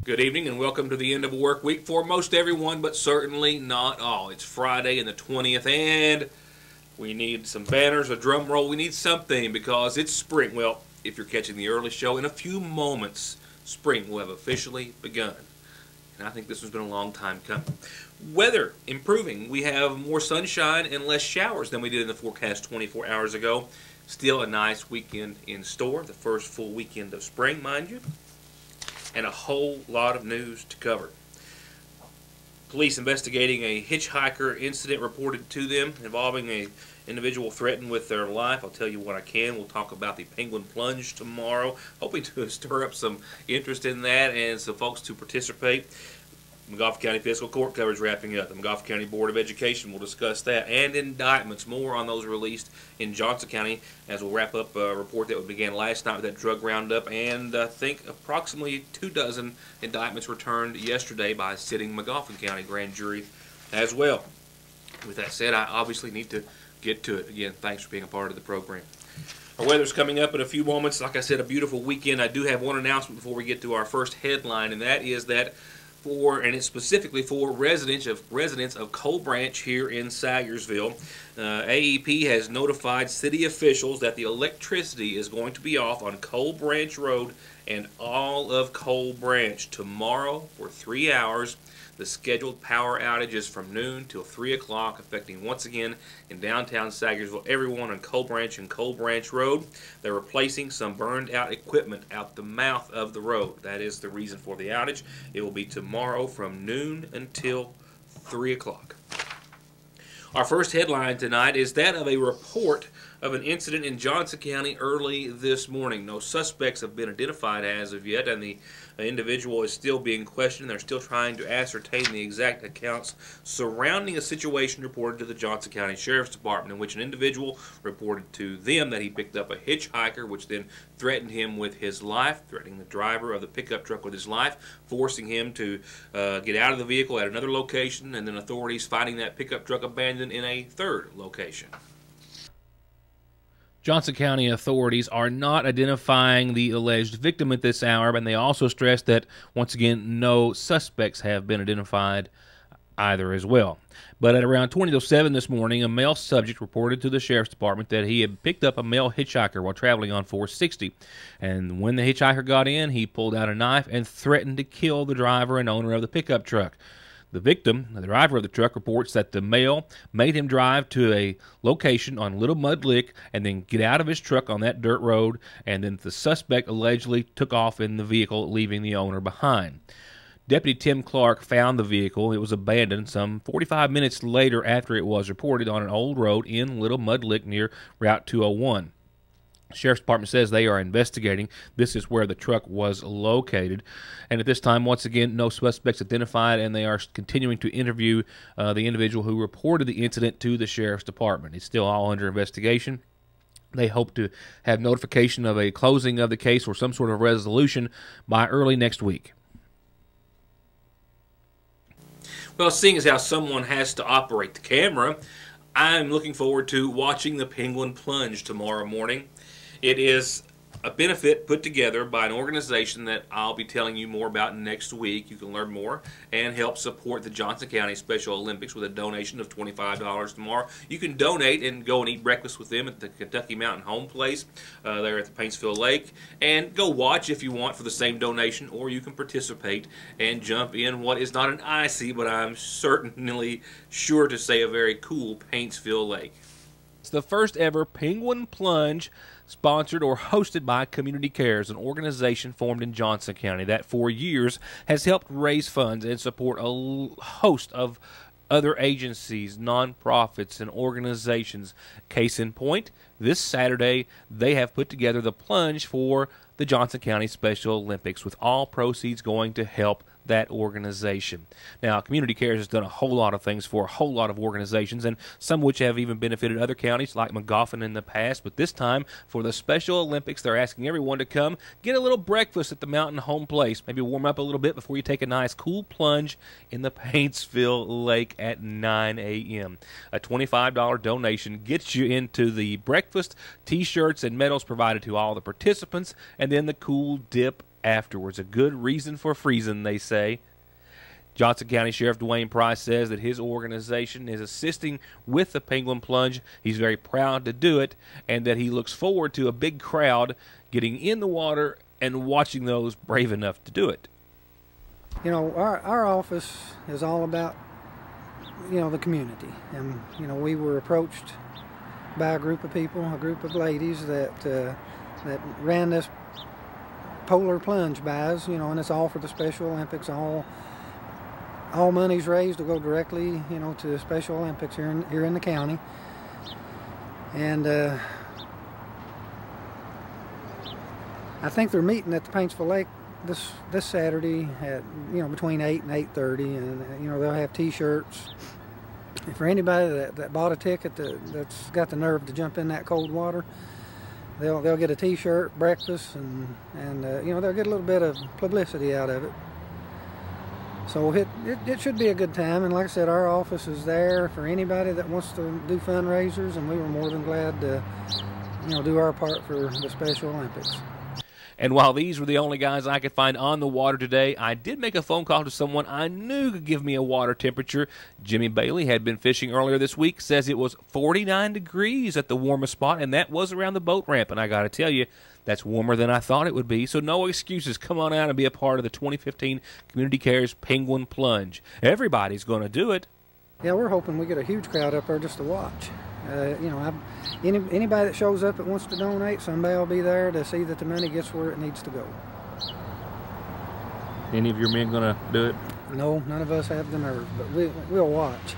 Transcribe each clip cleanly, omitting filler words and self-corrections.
Good evening and welcome to the end of a work week for most everyone, but certainly not all. It's Friday and the 20th, and we need some banners, a drum roll. We need something because it's spring. Well, if you're catching the early show, in a few moments, spring will have officially begun. And I think this has been a long time coming. Weather improving. We have more sunshine and less showers than we did in the forecast 24 hours ago. Still a nice weekend in store, the first full weekend of spring, mind you. And a whole lot of news to cover. Police investigating a hitchhiker incident reported to them involving an individual threatened with their life. I'll tell you what I can. We'll talk about the Penguin Plunge tomorrow, hoping to stir up some interest in that and some folks to participate. McGoffin County Fiscal Court coverage wrapping up. The McGoffin County Board of Education will discuss that, and indictments, more on those released in Johnson County, as we'll wrap up a report that began last night with that drug roundup, and I think approximately 24 indictments returned yesterday by a sitting McGoffin County grand jury as well. With that said, I obviously need to get to it. Again, thanks for being a part of the program. Our weather's coming up in a few moments. Like I said, a beautiful weekend. I do have one announcement before we get to our first headline, and that is that it's specifically for residents of Coal Branch here in Sayersville. AEP has notified city officials that the electricity is going to be off on Coal Branch Road and all of Coal Branch tomorrow for 3 hours. The scheduled power outage is from noon till 3 o'clock, affecting once again in downtown Sayersville everyone on Coal Branch and Coal Branch Road. They're replacing some burned out equipment out the mouth of the road. That is the reason for the outage. It will be tomorrow from noon until 3 o'clock. Our first headline tonight is that of a report of an incident in Johnson County early this morning. No suspects have been identified as of yet, and the individual is still being questioned. They're still trying to ascertain the exact accounts surrounding a situation reported to the Johnson County Sheriff's Department, in which an individual reported to them that he picked up a hitchhiker, which then threatened him with his life, threatening the driver of the pickup truck with his life, forcing him to get out of the vehicle at another location, and then authorities finding that pickup truck abandoned in a third location. Johnson County authorities are not identifying the alleged victim at this hour, and they also stress that, once again, no suspects have been identified either as well. But at around 20:07 this morning, a male subject reported to the Sheriff's Department that he had picked up a male hitchhiker while traveling on 460. And when the hitchhiker got in, he pulled out a knife and threatened to kill the driver and owner of the pickup truck. The victim, the driver of the truck, reports that the male made him drive to a location on Little Mud Lick and then get out of his truck on that dirt road, and then the suspect allegedly took off in the vehicle, leaving the owner behind. Deputy Tim Clark found the vehicle. It was abandoned some 45 minutes later after it was reported on an old road in Little Mud Lick near Route 201. The Sheriff's Department says they are investigating. This is where the truck was located. And at this time, once again, no suspects identified, and they are continuing to interview the individual who reported the incident to the Sheriff's Department. It's still all under investigation. They hope to have notification of a closing of the case or some sort of resolution by early next week. Well, seeing as how someone has to operate the camera, I'm looking forward to watching the Penguin Plunge tomorrow morning. It is a benefit put together by an organization that I'll be telling you more about next week. You can learn more and help support the Johnson County Special Olympics with a donation of $25 tomorrow. You can donate and go and eat breakfast with them at the Kentucky Mountain Home Place there at the Paintsville Lake, and go watch if you want for the same donation, or you can participate and jump in what is not an icy, but I'm certainly sure to say a very cool Paintsville Lake. It's the first ever Penguin Plunge sponsored or hosted by Community Cares, an organization formed in Johnson County that for years has helped raise funds and support a host of other agencies, nonprofits, and organizations. Case in point, this Saturday they have put together the Plunge for the Johnson County Special Olympics, with all proceeds going to help that organization. Now, Community Cares has done a whole lot of things for a whole lot of organizations, and some which have even benefited other counties like McGoffin in the past. But this time, for the Special Olympics, they're asking everyone to come get a little breakfast at the Mountain Home Place. Maybe warm up a little bit before you take a nice cool plunge in the Paintsville Lake at 9 a.m. A $25 donation gets you into the breakfast, T-shirts, and medals provided to all the participants, and then the cool dip afterwards. A good reason for freezing, they say. Johnson County Sheriff Dwayne Price says that his organization is assisting with the Penguin Plunge. He's very proud to do it, and that he looks forward to a big crowd getting in the water and watching those brave enough to do it. You know, our office is all about, you know, the community. And, you know, we were approached by a group of people, a group of ladies that ran this polar plunge by us, you know, and it's all for the Special Olympics. All monies raised will go directly, you know, to the Special Olympics here in the county. And I think they're meeting at the Paintsville Lake this Saturday at, you know, between 8 and 8:30, and you know, they'll have T-shirts. And for anybody that bought a ticket that's got the nerve to jump in that cold water, they'll get a T-shirt, breakfast, and you know, they'll get a little bit of publicity out of it. So it should be a good time, and like I said, our office is there for anybody that wants to do fundraisers, and we were more than glad to, you know, do our part for the Special Olympics. And while these were the only guys I could find on the water today, I did make a phone call to someone I knew could give me a water temperature. Jimmy Bailey had been fishing earlier this week, says it was 49 degrees at the warmest spot, and that was around the boat ramp. And I got to tell you, that's warmer than I thought it would be, so no excuses. Come on out and be a part of the 2015 Community Cares Penguin Plunge. Everybody's going to do it. Yeah, we're hoping we get a huge crowd up there just to watch. You know, anybody that shows up that wants to donate, somebody will be there to see that the money gets where it needs to go. Any of your men going to do it? No, none of us have the nerve, but we'll watch.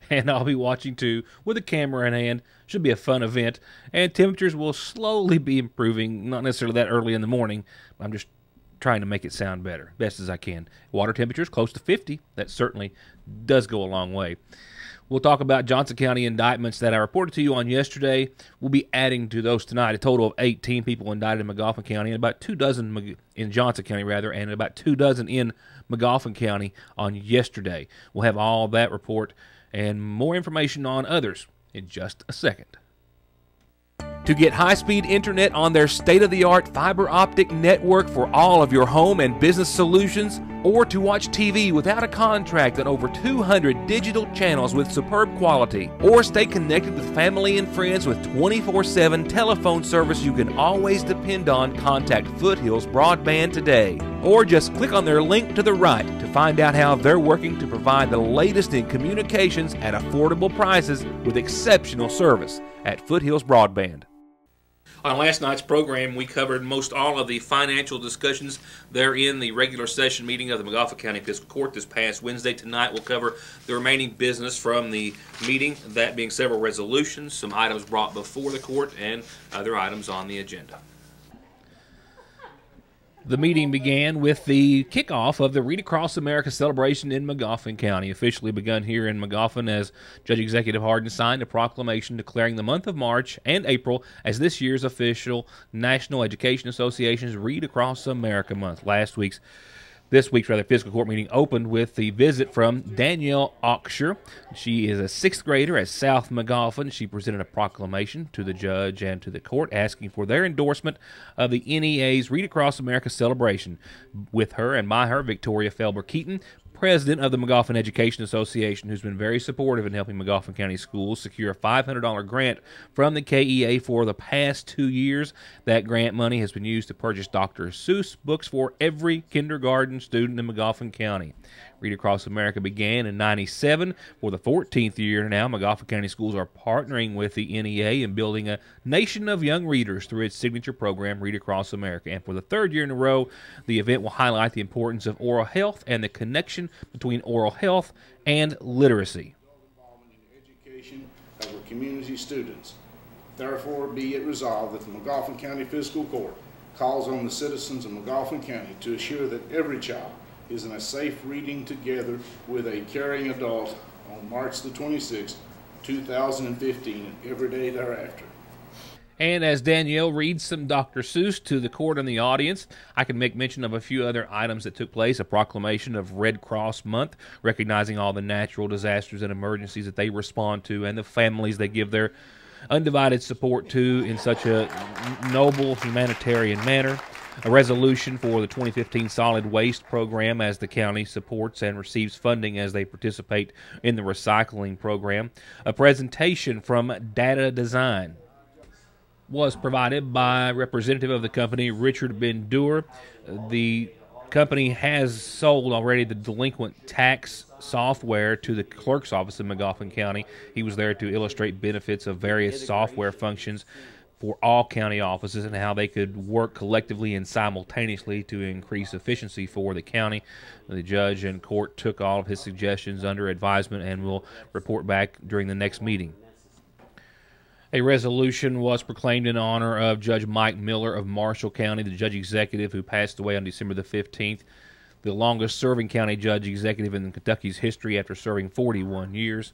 And I'll be watching too with a camera in hand. Should be a fun event, and temperatures will slowly be improving, not necessarily that early in the morning. I'm just trying to make it sound better, best as I can. Water temperatures close to 50. That certainly does go a long way. We'll talk about Johnson County indictments that I reported to you on yesterday. We'll be adding to those tonight. A total of 18 people indicted in McGoffin County, and about 24 in Johnson County, and about 24 in McGoffin County on yesterday. We'll have all that report and more information on others in just a second. To get high-speed internet on their state-of-the-art fiber optic network for all of your home and business solutions, or to watch TV without a contract on over 200 digital channels with superb quality, or stay connected with family and friends with 24/7 telephone service you can always depend on, contact Foothills Broadband today. Or just click on their link to the right to find out how they're working to provide the latest in communications at affordable prices with exceptional service at Foothills Broadband. On last night's program, we covered most all of the financial discussions there in the regular session meeting of the McGoffin County Fiscal Court this past Wednesday. Tonight, we'll cover the remaining business from the meeting, that being several resolutions, some items brought before the court, and other items on the agenda. The meeting began with the kickoff of the Read Across America celebration in McGoffin County, officially begun here in McGoffin as Judge Executive Hardin signed a proclamation declaring the month of March and April as this year's official National Education Association's Read Across America month. This week's fiscal court meeting opened with the visit from Danielle Oxshire. She is a 6th grader at South McGoffin. She presented a proclamation to the judge and to the court asking for their endorsement of the NEA's Read Across America celebration. With her and by her, Victoria Felber-Keaton, president of the McGoffin Education Association, who's been very supportive in helping McGoffin County schools secure a $500 grant from the KEA for the past 2 years. That grant money has been used to purchase Dr. Seuss books for every kindergarten student in McGoffin County. Read Across America began in '97. For the 14th year now, McGoffin County schools are partnering with the NEA and building a nation of young readers through its signature program, Read Across America. And for the 3rd year in a row, the event will highlight the importance of oral health and the connection between oral health and literacy. Involvement in the education of our community students. Therefore, be it resolved that the McGoffin County Fiscal Court calls on the citizens of McGoffin County to assure that every child is in a safe reading together with a caring adult on March the 26th, 2015, and every day thereafter. And as Danielle reads some Dr. Seuss to the court and the audience, I can make mention of a few other items that took place. A proclamation of Red Cross Month, recognizing all the natural disasters and emergencies that they respond to and the families they give their undivided support to in such a noble humanitarian manner. A resolution for the 2015 solid waste program as the county supports and receives funding as they participate in the recycling program. A presentation from Data Design was provided by a representative of the company, Richard Ben-Dur. The company has sold already the delinquent tax software to the clerk's office in McGoffin County. He was there to illustrate benefits of various software functions for all county offices and how they could work collectively and simultaneously to increase efficiency for the county. The judge and court took all of his suggestions under advisement and will report back during the next meeting. A resolution was proclaimed in honor of Judge Mike Miller of Marshall County, the judge executive who passed away on December the 15th, the longest-serving county judge executive in Kentucky's history after serving 41 years.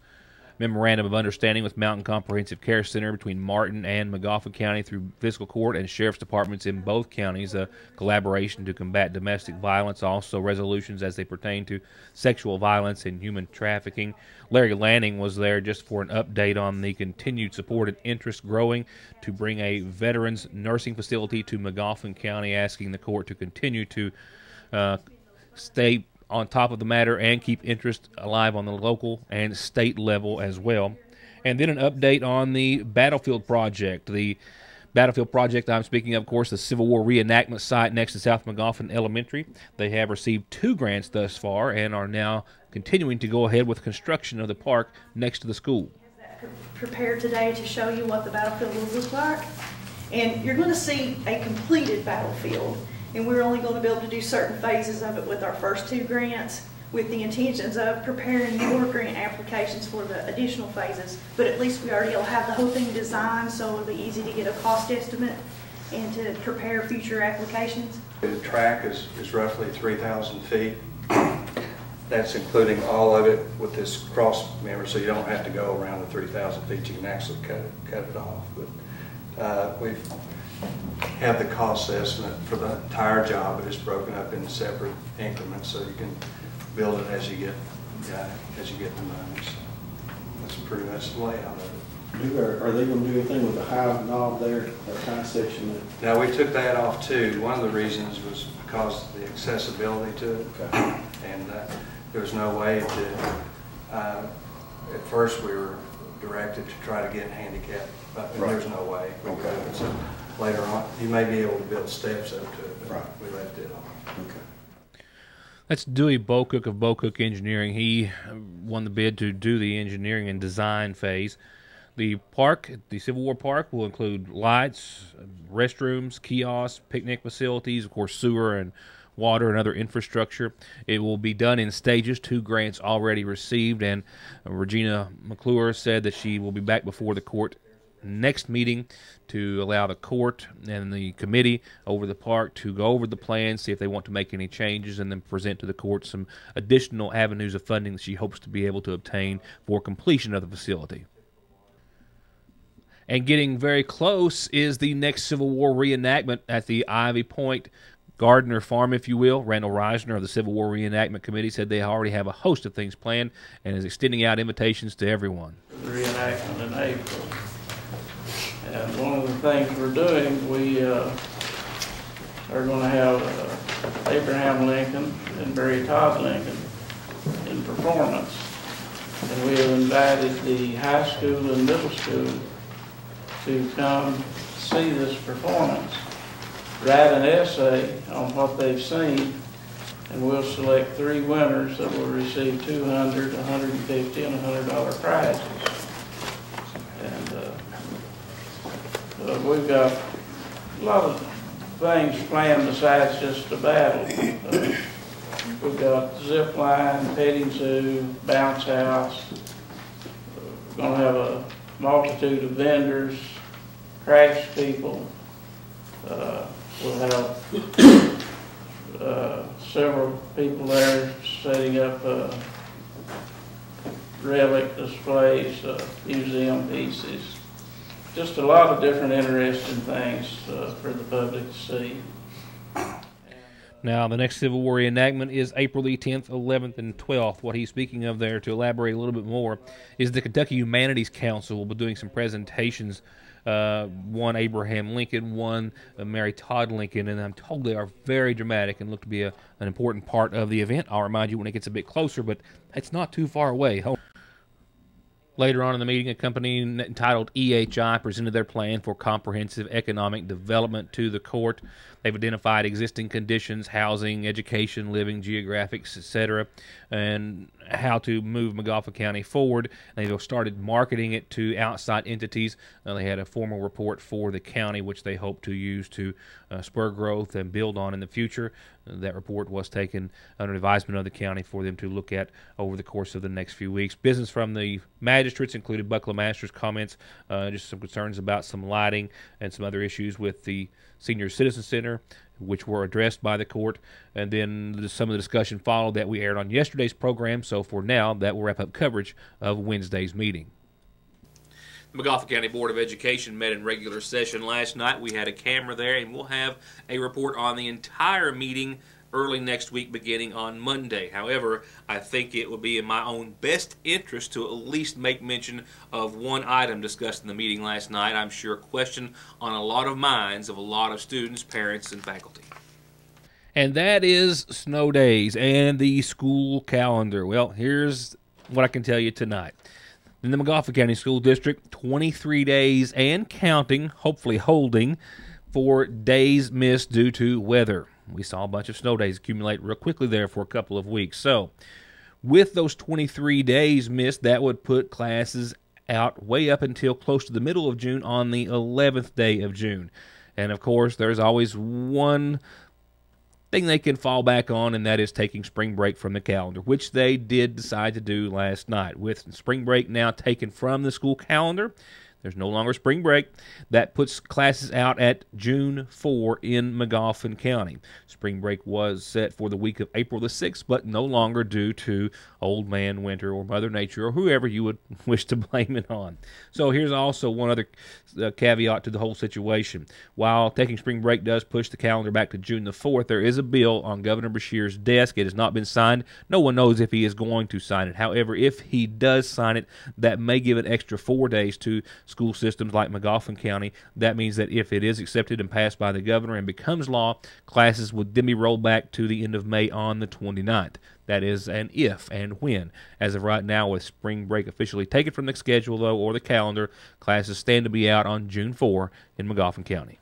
Memorandum of Understanding with Mountain Comprehensive Care Center between Martin and McGoffin County through Fiscal Court and Sheriff's Departments in both counties, a collaboration to combat domestic violence, also resolutions as they pertain to sexual violence and human trafficking. Larry Lanning was there just for an update on the continued support and interest growing to bring a veterans nursing facility to McGoffin County, asking the court to continue to stay on top of the matter and keep interest alive on the local and state level as well. And then an update on the Battlefield Project. The Battlefield Project I'm speaking of course, the Civil War reenactment site next to South McGoffin Elementary. They have received 2 grants thus far and are now continuing to go ahead with construction of the park next to the school. Prepared today to show you what the battlefield will look like. And you're going to see a completed battlefield. And we're only going to be able to do certain phases of it with our first 2 grants, with the intentions of preparing more grant applications for the additional phases. But at least we already will have the whole thing designed, so it'll be easy to get a cost estimate and to prepare future applications. The track is roughly 3,000 feet. That's including all of it with this cross member, so you don't have to go around the 3,000 feet. You can actually cut it off. But we've have the cost estimate for the entire job, but it's broken up into separate increments, so you can build it as you get the money. So that's pretty much the layout of it. Are they going to do anything with the high knob there, that high section? Now we took that off too. One of the reasons was because of the accessibility to it, okay. And there was no way to. At first we were directed to try to get handicapped, but right. There's no way we could do it. So later on, you may be able to build steps up to it, but right. We left it on. Okay. That's Dewey Bocook of Bocook Engineering. He won the bid to do the engineering and design phase. The park, the Civil War Park, will include lights, restrooms, kiosks, picnic facilities, of course sewer and water and other infrastructure. It will be done in stages, 2 grants already received, and Regina McClure said that she will be back before the court next meeting to allow the court and the committee over the park to go over the plan, see if they want to make any changes, and then present to the court some additional avenues of funding that she hopes to be able to obtain for completion of the facility. And getting very close is the next Civil War reenactment at the Ivy Point Gardner Farm, if you will. Randall Reisner of the Civil War Reenactment Committee said they already have a host of things planned and is extending out invitations to everyone. Reenactment in April. And one of the things we're doing, we are going to have Abraham Lincoln and Barry Todd Lincoln in performance. And we have invited the high school and middle school to come see this performance, write an essay on what they've seen, and we'll select 3 winners that will receive $200, $150, and $100 prizes. And we've got a lot of things planned besides just the battle. We've got zip line, petting zoo, bounce house. We're going to have a multitude of vendors, crafts people. We'll have several people there setting up relic displays, museum pieces. Just a lot of different interesting things for the public to see. Now, the next Civil War reenactment is April the 10th, 11th, and 12th. What he's speaking of there, to elaborate a little bit more, is the Kentucky Humanities Council will be doing some presentations. One Abraham Lincoln, one Mary Todd Lincoln, and I'm told they are very dramatic and look to be an important part of the event. I'll remind you when it gets a bit closer, but it's not too far away. Later on in the meeting, a company entitled EHI presented their plan for comprehensive economic development to the court. They've identified existing conditions, housing, education, living, geographics, etc., and how to move McGoffin County forward. They've started marketing it to outside entities. They had a formal report for the county, which they hope to use to spur growth and build on in the future. That report was taken under advisement of the county for them to look at over the course of the next few weeks. Business from the magistrates included Buckler Master's comments, just some concerns about some lighting and some other issues with the Senior Citizen Center, which were addressed by the court. And then some of the discussion followed that we aired on yesterday's program. So for now, that will wrap up coverage of Wednesday's meeting. The McGoffin County Board of Education met in regular session last night. We had a camera there, and we'll have a report on the entire meeting early next week beginning on Monday. However, I think it would be in my own best interest to at least make mention of one item discussed in the meeting last night. I'm sure a question on a lot of minds of a lot of students, parents, and faculty. And that is snow days and the school calendar. Well, here's what I can tell you tonight. In the McGoffin County School District, 23 days and counting, hopefully holding, for days missed due to weather. We saw a bunch of snow days accumulate real quickly there for a couple of weeks. So, with those 23 days missed, that would put classes out way up until close to the middle of June on the 11th day of June. And, of course, there's always one thing they can fall back on, and that is taking spring break from the calendar, which they did decide to do last night. With spring break now taken from the school calendar, there's no longer spring break. That puts classes out at June 4 in McGoffin County. Spring break was set for the week of April the 6th, but no longer due to Old Man Winter or Mother Nature or whoever you would wish to blame it on. So here's also one other caveat to the whole situation. While taking spring break does push the calendar back to June the 4th, there is a bill on Governor Beshear's desk. It has not been signed. No one knows if he is going to sign it. However, if he does sign it, that may give an extra 4 days to school systems like McGoffin County. That means that if it is accepted and passed by the governor and becomes law, classes would then be rolled back to the end of May on the 29th. That is an if and when. As of right now, with spring break officially taken from the schedule, though, or the calendar, classes stand to be out on June 4 in McGoffin County.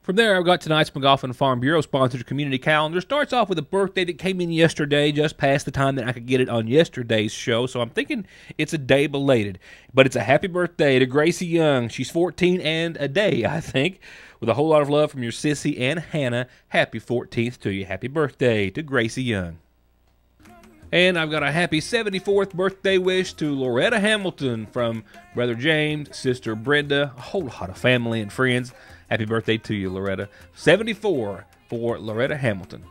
From there, I've got tonight's McGoffin Farm Bureau-sponsored community calendar. Starts off with a birthday that came in yesterday, just past the time that I could get it on yesterday's show, so I'm thinking it's a day belated. But it's a happy birthday to Gracie Young. She's 14 and a day, I think. With a whole lot of love from your sissy and Hannah, happy 14th to you. Happy birthday to Gracie Young. And I've got a happy 74th birthday wish to Loretta Hamilton from Brother James, Sister Brenda, a whole lot of family and friends. Happy birthday to you, Loretta. 74 for Loretta Hamilton.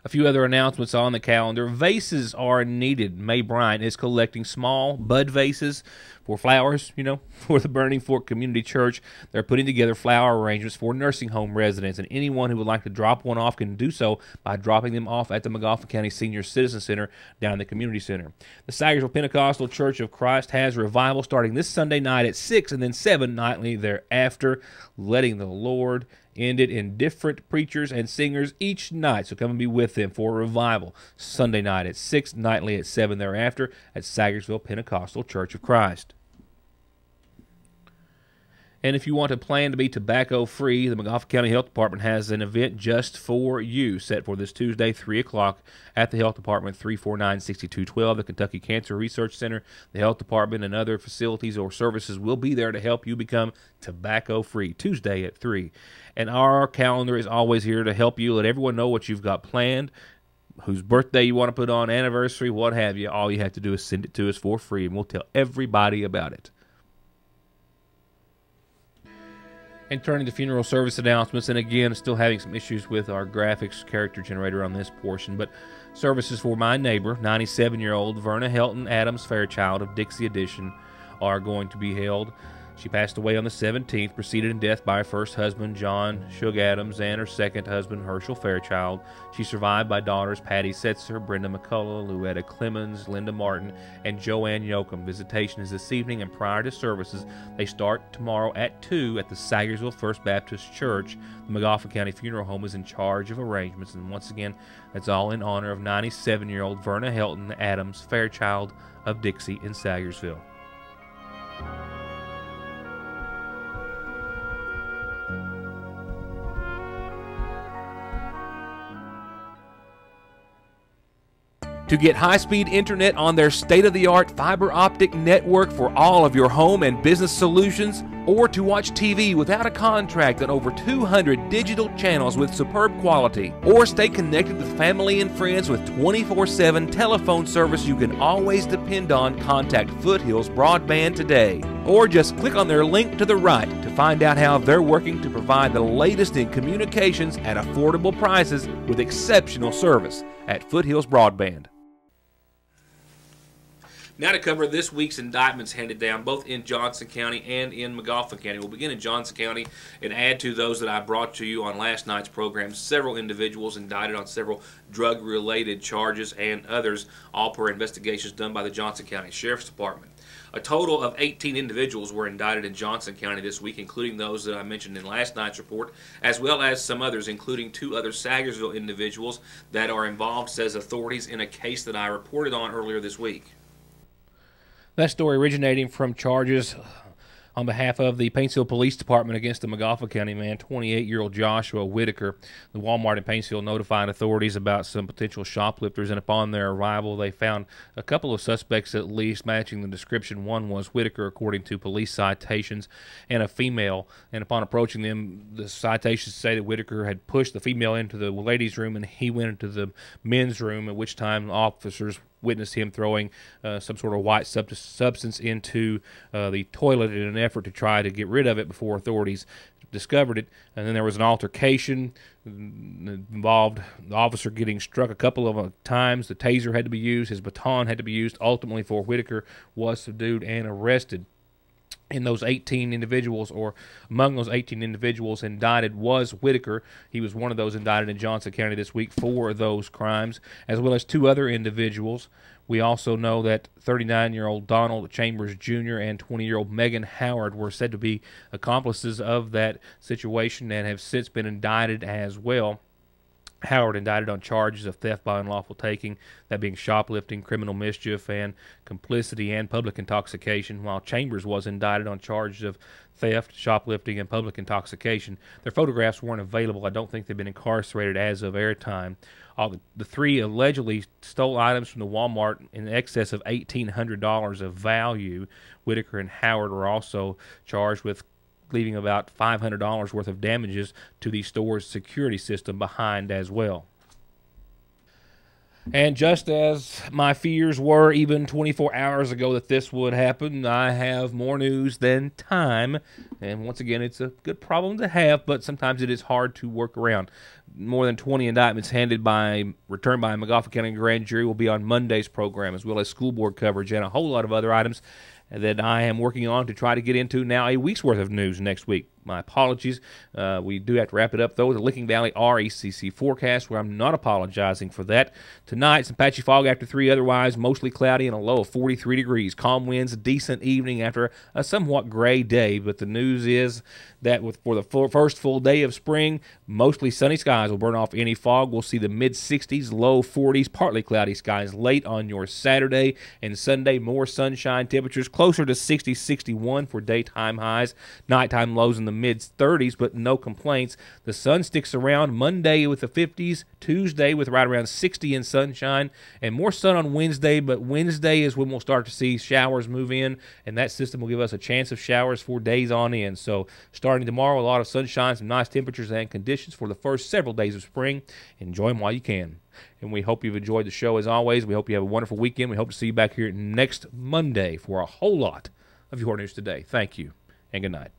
A few other announcements on the calendar. Vases are needed. May Bryant is collecting small bud vases for flowers, for the Burning Fork Community Church. They're putting together flower arrangements for nursing home residents, and anyone who would like to drop one off can do so by dropping them off at the McGoffin County Senior Citizen Center down in the Community Center. The Sagersville Pentecostal Church of Christ has revival starting this Sunday night at 6 and then 7 nightly thereafter, letting the Lord end it in different preachers and singers each night. So come and be with them for a revival. Sunday night at 6, nightly at 7 thereafter at Sagersville Pentecostal Church of Christ. And if you want to plan to be tobacco-free, the McGoffin County Health Department has an event just for you set for this Tuesday, 3 o'clock at the Health Department, 349-6212, the Kentucky Cancer Research Center. The Health Department and other facilities or services will be there to help you become tobacco-free, Tuesday at 3. And our calendar is always here to help you, let everyone know what you've got planned, whose birthday you want to put on, anniversary, what have you. All you have to do is send it to us for free, and we'll tell everybody about it. And turning to funeral service announcements, and again, still having some issues with our graphics character generator on this portion, but services for my neighbor, 97-year-old Verna Helton Adams Fairchild of Dixie Edition, are going to be held. She passed away on the 17th, preceded in death by her first husband, John Shug Adams, and her second husband, Herschel Fairchild. She's survived by daughters Patty Setzer, Brenda McCullough, Louetta Clemens, Linda Martin, and Joanne Yoakum. Visitation is this evening, and prior to services, they start tomorrow at 2 at the Sagersville First Baptist Church. The McGoffin County Funeral Home is in charge of arrangements, and once again, that's all in honor of 97-year-old Verna Helton Adams Fairchild of Dixie in Sagersville. To get high-speed internet on their state-of-the-art fiber optic network for all of your home and business solutions, or to watch TV without a contract on over 200 digital channels with superb quality, or stay connected with family and friends with 24/7 telephone service you can always depend on, contact Foothills Broadband today. Or just click on their link to the right to find out how they're working to provide the latest in communications at affordable prices with exceptional service at Foothills Broadband. Now to cover this week's indictments handed down both in Johnson County and in McGoffin County. We'll begin in Johnson County and add to those that I brought to you on last night's program. Several individuals indicted on several drug-related charges and others, all per investigations done by the Johnson County Sheriff's Department. A total of 18 individuals were indicted in Johnson County this week, including those that I mentioned in last night's report, as well as some others, including 2 other Sagersville individuals that are involved, says authorities, in a case that I reported on earlier this week. That story originating from charges on behalf of the Paintsville Police Department against the McGoffin County man, 28-year-old Joshua Whitaker. The Walmart in Paintsville notified authorities about some potential shoplifters, and upon their arrival, they found a couple of suspects at least matching the description. One was Whitaker, according to police citations, and a female. And upon approaching them, the citations say that Whitaker had pushed the female into the ladies' room, and he went into the men's room, at which time officers witnessed him throwing some sort of white substance into the toilet in an effort to try to get rid of it before authorities discovered it. And then there was an altercation involved the officer getting struck a couple of times. The taser had to be used. His baton had to be used. Ultimately, for Whitaker was subdued and arrested. In those 18 individuals, or among those 18 individuals indicted, was Whitaker. He was one of those indicted in Johnson County this week for those crimes, as well as 2 other individuals. We also know that 39-year-old Donald Chambers Jr. and 20-year-old Megan Howard were said to be accomplices of that situation and have since been indicted as well. Howard indicted on charges of theft by unlawful taking, that being shoplifting, criminal mischief, and complicity and public intoxication, while Chambers was indicted on charges of theft, shoplifting, and public intoxication. Their photographs weren't available. I don't think they've been incarcerated as of airtime. The 3 allegedly stole items from the Walmart in excess of $1,800 of value. Whitaker and Howard were also charged with leaving about $500 worth of damages to the store's security system behind as well. And just as my fears were even 24 hours ago that this would happen, I have more news than time. And once again, it's a good problem to have, but sometimes it is hard to work around. More than 20 indictments returned by a McGoffin County grand jury will be on Monday's program, as well as school board coverage and a whole lot of other items that I am working on to try to get into now a week's worth of news next week. My apologies. We do have to wrap it up, though, with the Licking Valley RECC forecast, where I'm not apologizing for that. Tonight, some patchy fog after 3, otherwise mostly cloudy and a low of 43 degrees. Calm winds, a decent evening after a somewhat gray day, but the news is that for the first full day of spring, mostly sunny skies will burn off any fog. We'll see the mid-60s, low 40s, partly cloudy skies late on your Saturday and Sunday. More sunshine, temperatures closer to 60, 61 for daytime highs. Nighttime lows in the mid-30s, but no complaints. The sun sticks around Monday with the 50s, Tuesday with right around 60 in sunshine, and more sun on Wednesday, but Wednesday is when we'll start to see showers move in, and that system will give us a chance of showers for days on end. So starting tomorrow, a lot of sunshine, some nice temperatures and conditions for the first several days of spring. Enjoy them while you can. And we hope you've enjoyed the show as always. We hope you have a wonderful weekend. We hope to see you back here next Monday for a whole lot of Your News Today. Thank you, and good night.